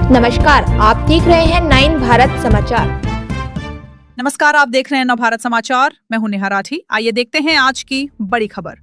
नमस्कार, आप देख रहे हैं 9 भारत समाचार। नमस्कार, आप देख रहे हैं नव भारत समाचार। मैं हूं नेहा राठी। आइए देखते हैं आज की बड़ी खबर।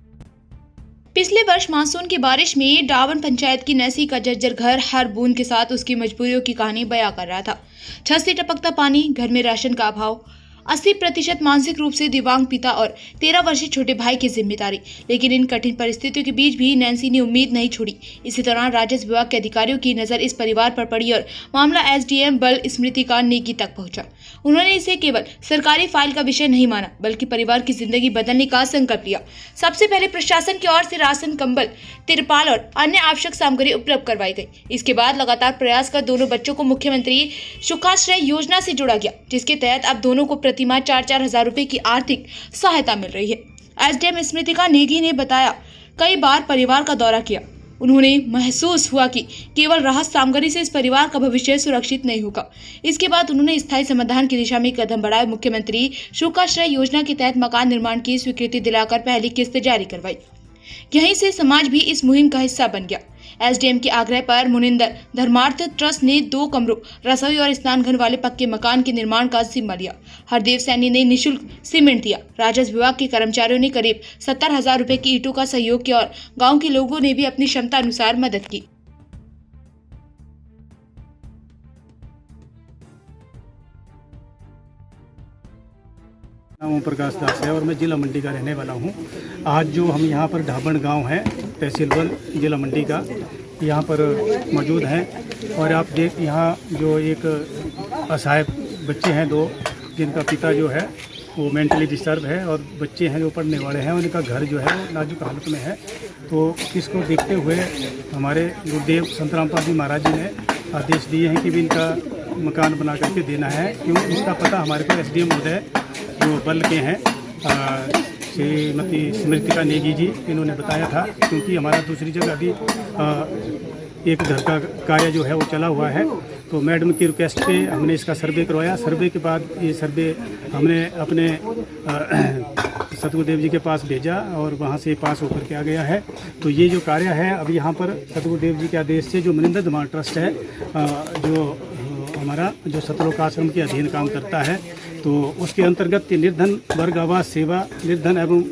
पिछले वर्ष मानसून की बारिश में डावन पंचायत की नैसी का जर्जर घर हर बूंद के साथ उसकी मजबूरियों की कहानी बयां कर रहा था। छत से टपकता पानी, घर में राशन का अभाव, 80% मानसिक रूप से दिव्यांग पिता और 13 वर्षीय छोटे भाई की जिम्मेदारी। लेकिन इन कठिन परिस्थितियों के बीच भी नैन्सी ने उम्मीद नहीं छोड़ी। इसी दौरान राजस्व विभाग के अधिकारियों की नजर इस परिवार पर पड़ी और मामला एसडीएम बल स्मृति का नेगी तक पहुंचा। उन्होंने इसे केवल सरकारी फाइल का विषय नहीं माना, बल्कि परिवार की जिंदगी बदलने का संकल्प लिया। सबसे पहले प्रशासन की ओर से राशन, कंबल, तिरपाल और अन्य आवश्यक सामग्री उपलब्ध करवाई गई। इसके बाद लगातार प्रयास कर दोनों बच्चों को मुख्यमंत्री सुखाश्रय योजना से जोड़ा गया, जिसके तहत अब दोनों को प्रतिमाह 4-4 हजार रुपए की आर्थिक सहायता मिल रही है। एसडीएम स्मृतिका नेगी ने बताया, कई बार परिवार का दौरा किया। उन्होंने महसूस हुआ कि केवल राहत सामग्री से इस परिवार का भविष्य सुरक्षित नहीं होगा। इसके बाद उन्होंने स्थायी समाधान की दिशा में कदम बढ़ाए। मुख्यमंत्री सुखाश्रय योजना के तहत मकान निर्माण की स्वीकृति दिलाकर पहली किस्त जारी करवाई। यहीं से समाज भी इस मुहिम का हिस्सा बन गया। एसडीएम के आग्रह पर मुनिंदर धर्मार्थ ट्रस्ट ने 2 कमरों, रसोई और स्नान घर वाले पक्के मकान के निर्माण का जिम्मा लिया। हरदेव सैनी ने निःशुल्क सीमेंट दिया। राजस्व विभाग के कर्मचारियों ने करीब 70,000 रुपए की ईंटों का सहयोग किया और गांव के लोगों ने भी अपनी क्षमता अनुसार मदद की। ओम प्रकाश दास है और मैं जिला मंडी का रहने वाला हूँ। आज जो हम यहाँ पर ढाबण गांव है, तहसील बल, जिला मंडी का, यहाँ पर मौजूद हैं। और आप देख, यहाँ जो एक असहाय बच्चे हैं 2, जिनका पिता जो है वो मेंटली डिस्टर्ब है और बच्चे हैं जो पढ़ने वाले हैं, उनका घर जो है वो नाजुक हालत में है। तो इसको देखते हुए हमारे गुरुदेव संत रामपाल जी महाराज जी ने आदेश दिए हैं कि भी इनका मकान बना करके देना है। क्यों, इसका पता हमारे को एसडीएम महोदय जो बल के हैं, श्रीमती स्मृतिका नेगी जी, इन्होंने बताया था। क्योंकि हमारा दूसरी जगह भी एक घर का कार्य जो है वो चला हुआ है, तो मैडम की रिक्वेस्ट पे हमने इसका सर्वे करवाया। सर्वे के बाद ये सर्वे हमने अपने सतगुरुदेव जी के पास भेजा और वहाँ से पास होकर के आ गया है। तो ये जो कार्य है अब यहाँ पर सतगुरुदेव जी के आदेश से जो मुनिंदर धर्मार्थ ट्रस्ट है, जो हमारा जो सतलोक आश्रम के अधीन काम करता है, तो उसके अंतर्गत निर्धन वर्ग आवास सेवा, निर्धन एवं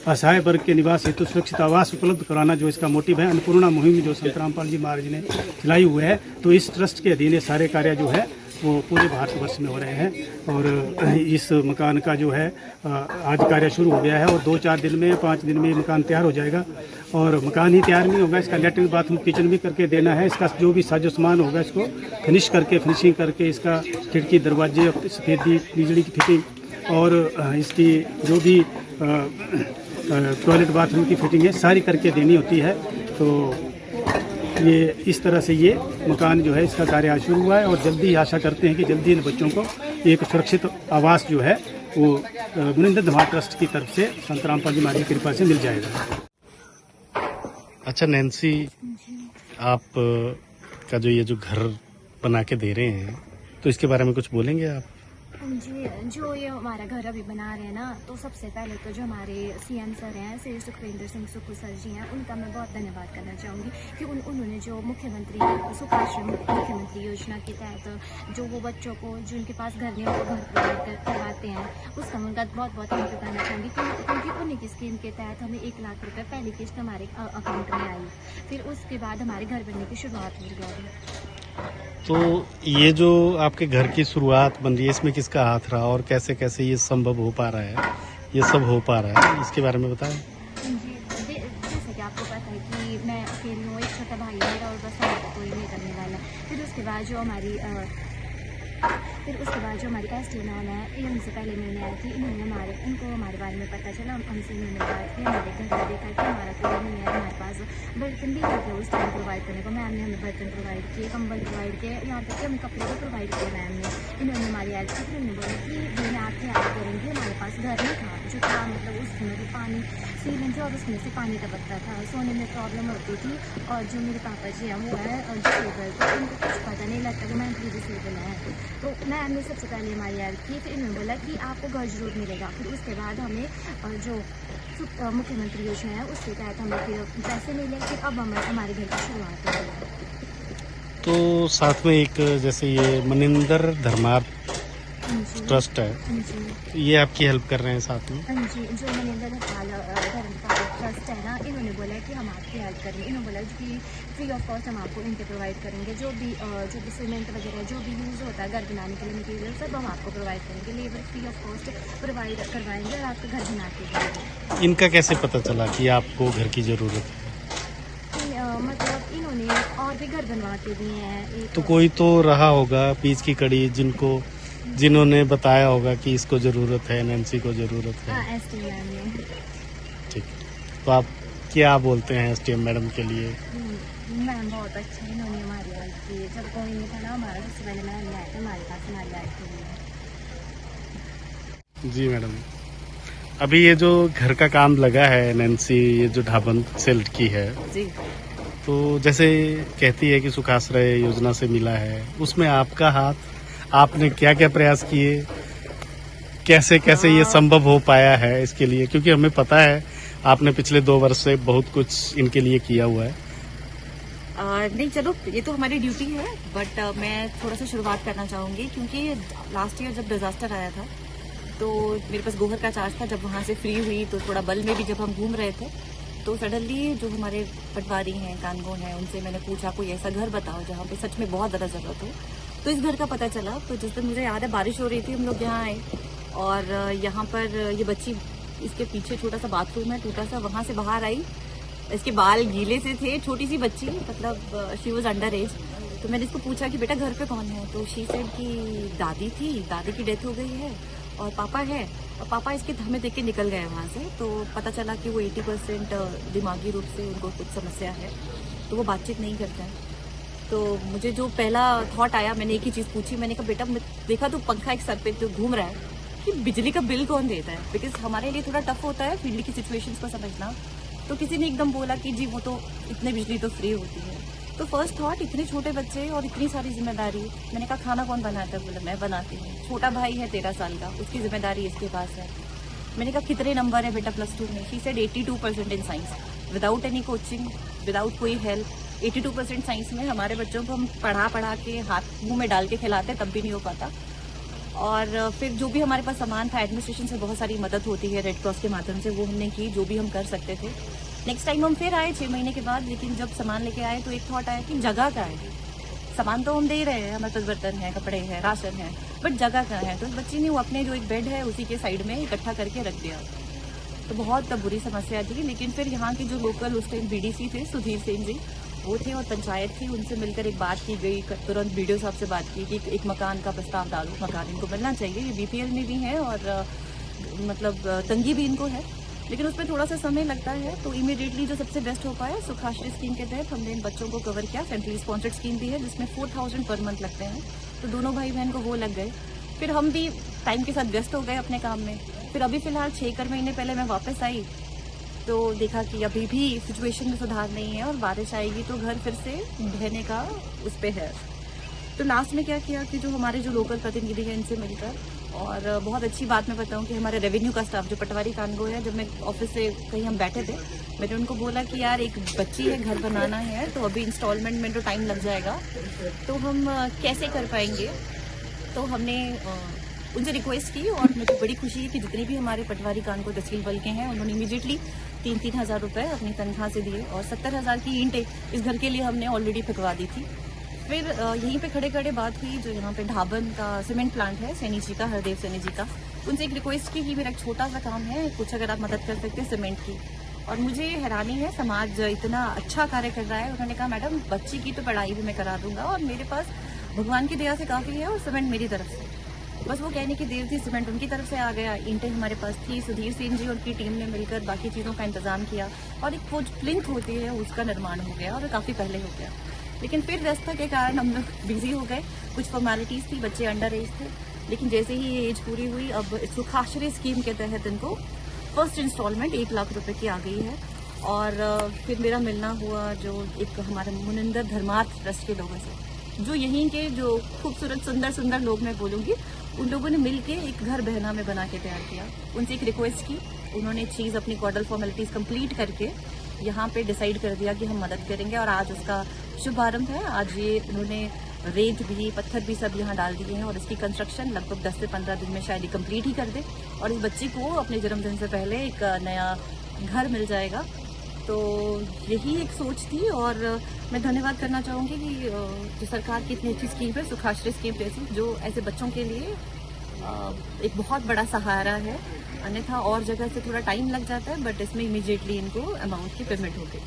असहाय वर्ग के निवास हेतु सुरक्षित आवास उपलब्ध कराना जो इसका मोटिव है, अन्नपूर्णा मुहिम जो संत रामपाल जी महाराज ने चलाई हुई है, तो इस ट्रस्ट के अधीन ये सारे कार्य जो है वो पूरे भारतवर्ष में हो रहे हैं। और इस मकान का जो है आज कार्य शुरू हो गया है और 2-4 दिन में, 5 दिन में मकान तैयार हो जाएगा। और मकान ही तैयार नहीं होगा, इसका लेटरिन, बाथरूम, किचन भी करके देना है। इसका जो भी साजो सामान होगा इसको फिनिशिंग करके इसका खिड़की, दरवाजे, सफेदी, बिजली की फिटिंग और इसकी जो भी टॉयलेट बाथरूम की फिटिंग है सारी करके देनी होती है। तो ये इस तरह से ये मकान जो है इसका कार्य आज शुरू हुआ है और जल्दी आशा करते हैं कि जल्दी इन बच्चों को एक सुरक्षित आवास जो है वो मुनिंदर धर्मार्थ ट्रस्ट की तरफ से संत रामपाल जी महाराज की कृपा से मिल जाएगा। अच्छा नैन्सी, आप का जो ये जो घर बना के दे रहे हैं, तो इसके बारे में कुछ बोलेंगे आप? जी, जो ये हमारा घर अभी बना रहे हैं ना, तो सबसे पहले तो जो हमारे सीएम सर हैं, श्री सुखविंदर सिंह सुक्खू सर जी हैं, उनका मैं बहुत धन्यवाद करना चाहूँगी कि उन्होंने जो मुख्यमंत्री सुखाश्रय मुख्यमंत्री योजना के तहत जो वो बच्चों को जिनके पास घर नहीं हो घर प्रोवाइड करवाते हैं, उसका मैं उनका बहुत बहुत थैंक यू करना चाहूँगी। क्योंकि उन्हीं की स्कीम के तहत हमें 1 लाख रुपये पहली किस्त हमारे अकाउंट में आई, फिर उसके बाद हमारे घर बनने की शुरुआत हो गई। तो ये जो आपके घर की शुरुआत बन रही है, इसमें किसका हाथ रहा और कैसे कैसे ये संभव हो पा रहा है, ये सब हो पा रहा है, इसके बारे में बताएं। जी, जैसे कि आपको पता है कि मैं अकेली हूँ, एक छोटा भाई मेरा और बस हमारा कोई नहीं करने वाला। फिर उसके बाद जो हमारी एसडीएम है, ये हमसे पहले मिलने आई थी। उनको हमारे बारे में पता चला, हमसे इन्होंने बात की, हमारे घर में देखा कि हमारा कोई नहीं है, हमारे पास बर्तन भी थे उस टाइम प्रोवाइड करने को। मैम ने हमें बर्तन प्रोवाइड किए, कंबल प्रोवाइड किए, यहाँ तक कि हमें कपड़े भी प्रोवाइड किए मैम ने। इन्होंने हमारी हेल्प की। फिर उन्होंने बोला कि मैं आपकी हेल्प करूँगी। हमारे पास घर नहीं था, जो था मतलब उसमें भी पानी सीलन थी और उसमें से पानी टपकता था, सोने में प्रॉब्लम होती थी। और जो मेरे पापा जी हैं वो है डिसेबल, तो उनको कुछ पता नहीं लगता कि मेंटली डिसेबल है। तो मैम ने सबसे पहले हमारी हेल्प की। फिर इन्होंने बोला कि आपको घर जरूर मिलेगा। फिर उसके बाद हमें जो मुख्यमंत्री योजना है उसके तहत हमें फिर पैसे मिले। फिर अब हमारे घर की शुरुआत हो गई। तो साथ में एक जैसे ये मनिंदर धर्मार्थ हाँ जी। ट्रस्ट है, हाँ जी। ये आपकी हेल्प कर रहे हैं साथ में। हाँ जी, जो मनिंदर धर्मपाल ट्रस्ट है ना, इन्होंने बोला कि हम आपकी हेल्प करेंगे। इन्होंने बोला कि फ्री ऑफ कॉस्ट हम आपको इनके प्रोवाइड करेंगे, जो भी सीमेंट वगैरह जो भी यूज़ होता है घर बनाने के लिए मटीरियल सब हम आपको प्रोवाइड करेंगे, labour free of cost provide करवाएंगे और आपका घर बना के देंगे। इनका कैसे पता चला कि आपको घर की ज़रूरत है? मतलब इन्होंने और भी घर बनवा के दिए हैं। एक तो कोई तो रहा होगा बीच की कड़ी जिन्होंने बताया होगा कि इसको ज़रूरत है, नैन्सी को ज़रूरत है। हाँ, ST मैम ने। ठीक, तो आप क्या बोलते हैं STM मैडम के लिए? मैम बहुत अच्छा है, इन्होंने हमारी हेल्प की। जब कोई नहीं था ना हमारा, सबसे पहले मैम आए थे हमारे पास हमारी हेल्प के लिए। जी मैडम, अभी ये जो घर का काम लगा है नैन्सी, ये जो ढाबन सेल्ट की है जी। तो जैसे कहती है कि सुखाश्रय योजना से मिला है, उसमें आपका हाथ, आपने क्या क्या प्रयास किए, कैसे कैसे ये संभव हो पाया है इसके लिए? क्योंकि हमें पता है आपने पिछले 2 वर्ष से बहुत कुछ इनके लिए किया हुआ है। नहीं चलो, ये तो हमारी ड्यूटी है, बट मैं थोड़ा सा शुरुआत करना चाहूँगी क्योंकि लास्ट ईयर जब डिजास्टर आया था तो मेरे पास गोहर का चार्ज था। जब वहाँ से फ्री हुई तो थोड़ा बल में भी जब हम घूम रहे थे तो सडनली जो हमारे पटवारी हैं, कानगोन हैं, उनसे मैंने पूछा कोई ऐसा घर बताओ जहाँ पे सच में बहुत ज़्यादा ज़रूरत हो। तो इस घर का पता चला। तो जिस दिन मुझे याद है बारिश हो रही थी, हम लोग यहाँ आए और यहाँ पर ये बच्ची, इसके पीछे छोटा सा बाथरूम है टूटा सा, वहाँ से बाहर आई, इसके बाल गीले से थे, छोटी सी बच्ची, मतलब शी वॉज अंडर एज। तो मैंने इसको पूछा कि बेटा घर पे कौन है? तो शी सेड कि दादी थी, दादी की डेथ हो गई है और पापा है, और पापा इसके हमें देख के निकल गए वहाँ से। तो पता चला कि वो 80% दिमागी रूप से उनको कुछ समस्या है, तो वो बातचीत नहीं करते हैं। तो मुझे जो पहला थॉट आया, मैंने एक ही चीज़ पूछी, मैंने कहा बेटा देखा तो पंखा एक सर पे जो घूम रहा है कि बिजली का बिल कौन देता है? बिकॉज हमारे लिए थोड़ा टफ होता है फील्ड की सिचुएशंस को समझना। तो किसी ने एकदम बोला कि जी वो तो इतने बिजली तो फ्री होती है। तो फर्स्ट थॉट, इतने छोटे बच्चे और इतनी सारी जिम्मेदारी। मैंने कहा खाना कौन बनाता है? बोला मैं बनाती हूँ। छोटा भाई है 13 साल का, उसकी जिम्मेदारी इसके पास है। मैंने कहा कितने नंबर है बेटा +2 में? She said 82% in science, without any coaching, without कोई हेल्प। 82% साइंस में हमारे बच्चों को हम पढ़ा के हाथ मुंह में डाल के खिलाते, तब भी नहीं हो पाता। और फिर जो भी हमारे पास सामान था, एडमिनिस्ट्रेशन से बहुत सारी मदद होती है रेड क्रॉस के माध्यम से, वो हमने की जो भी हम कर सकते थे। नेक्स्ट टाइम हम फिर आए 6 महीने के बाद, लेकिन जब सामान लेके आए तो एक थॉट आया कि जगह का है। सामान तो हम दे ही रहे हैं, हमारे पास बर्तन है, कपड़े हैं, राशन है, बट जगह का है। तो बच्ची ने वो अपने जो एक बेड है उसी के साइड में इकट्ठा करके रख दिया। तो बहुत बुरी समस्या थी। लेकिन फिर यहाँ के जो लोकल उस टाइम BDC थे, सुधीर सेन जी, वो थे, और पंचायत थी, उनसे मिलकर एक बात की गई। तुरंत BDO साहब से बात की कि एक मकान का प्रस्ताव डालो, मकान इनको मिलना चाहिए। ये BPL में भी है और मतलब तंगी भी इनको है, लेकिन उसमें थोड़ा सा समय लगता है। तो इमीडिएटली जो सबसे बेस्ट हो पाया, सुखाश्रय स्कीम के तहत हमने इन बच्चों को कवर किया। सेंट्रली स्पॉन्सर्ड स्कीम भी है जिसमें 4000 पर मंथ लगते हैं। तो दोनों भाई बहन को वो लग गए। फिर हम भी टाइम के साथ व्यस्त हो गए अपने काम में। फिर अभी फिलहाल 6 महीने पहले मैं वापस आई तो देखा कि अभी भी सिचुएशन में सुधार नहीं है और बारिश आएगी तो घर फिर से ढहने का उस पे है। तो लास्ट में क्या किया कि जो हमारे जो लोकल प्रतिनिधि हैं इनसे मिलकर, और बहुत अच्छी बात मैं बताऊं कि हमारे रेवेन्यू का स्टाफ जो पटवारी कानगो है, जब मैं ऑफिस से कहीं हम बैठे थे, मैंने उनको बोला कि यार एक बच्ची है, घर बनाना है, तो अभी इंस्टॉलमेंट में तो टाइम लग जाएगा, तो हम कैसे कर पाएंगे। तो हमने उनसे रिक्वेस्ट की और मुझे बड़ी खुशी है कि जितने भी हमारे पटवारी कानगो तहसील बल के हैं, उन्होंने इमीडिएटली 3-3 हज़ार रुपये अपनी तनख्वाह से दिए और 70,000 की ईंटें इस घर के लिए हमने ऑलरेडी फिकवा दी थी। फिर यहीं पे खड़े खड़े बात हुई, जो यहाँ पे ढाबन का सीमेंट प्लांट है सैनी जी का, हरदेव सैनी जी का, उनसे एक रिक्वेस्ट की कि मेरा एक छोटा सा काम है, कुछ अगर आप मदद कर सकते हैं सीमेंट की। और मुझे हैरानी है, समाज इतना अच्छा कार्य कर रहा है। उन्होंने कहा मैडम बच्ची की तो पढ़ाई भी मैं करा दूंगा और मेरे पास भगवान की दया से काफ़ी है और सीमेंट मेरी तरफ से, बस वो कहने की देर थी, सीमेंट उनकी तरफ से आ गया, ईंटें हमारे पास थी। सुधीर सेन जी और उनकी टीम ने मिलकर बाकी चीज़ों का इंतजाम किया और एक वो प्लिंथ होती है उसका निर्माण हो गया और काफ़ी पहले हो गया। लेकिन फिर व्यस्तता के कारण हम लोग बिजी हो गए, कुछ फॉर्मेलिटीज़ थी, बच्चे अंडर एज थे। लेकिन जैसे ही ये एज पूरी हुई, अब सुखाश्रय स्कीम के तहत इनको फर्स्ट इंस्टॉलमेंट 1 लाख रुपए की आ गई है। और फिर मेरा मिलना हुआ जो एक हमारे मनिंदर धर्मार्थ ट्रस्ट के लोगों से, जो यहीं के जो खूबसूरत सुंदर सुंदर लोग मैं बोलूँगी, उन लोगों ने मिल के एक घर बहना में बना के तैयार किया। उनसे एक रिक्वेस्ट की, उन्होंने चीज़ अपनी कॉर्डल फॉर्मेलिटीज़ कंप्लीट करके यहाँ पे डिसाइड कर दिया कि हम मदद करेंगे और आज उसका शुभारंभ है। आज ये उन्होंने रेत भी, पत्थर भी सब यहाँ डाल दिए हैं और इसकी कंस्ट्रक्शन लगभग 10 से 15 दिन में शायद ये कंप्लीट ही कर दे और इस बच्ची को अपने जन्मदिन से पहले एक नया घर मिल जाएगा। तो यही एक सोच थी और मैं धन्यवाद करना चाहूँगी कि जो सरकार की इतनी अच्छी स्कीम है, सुखाश्रय स्कीम जैसी, जो ऐसे बच्चों के लिए एक बहुत बड़ा सहारा है। अन्यथा और जगह से थोड़ा टाइम लग जाता है, बट इसमें इमीडिएटली इनको अमाउंट की पेमेंट होगी।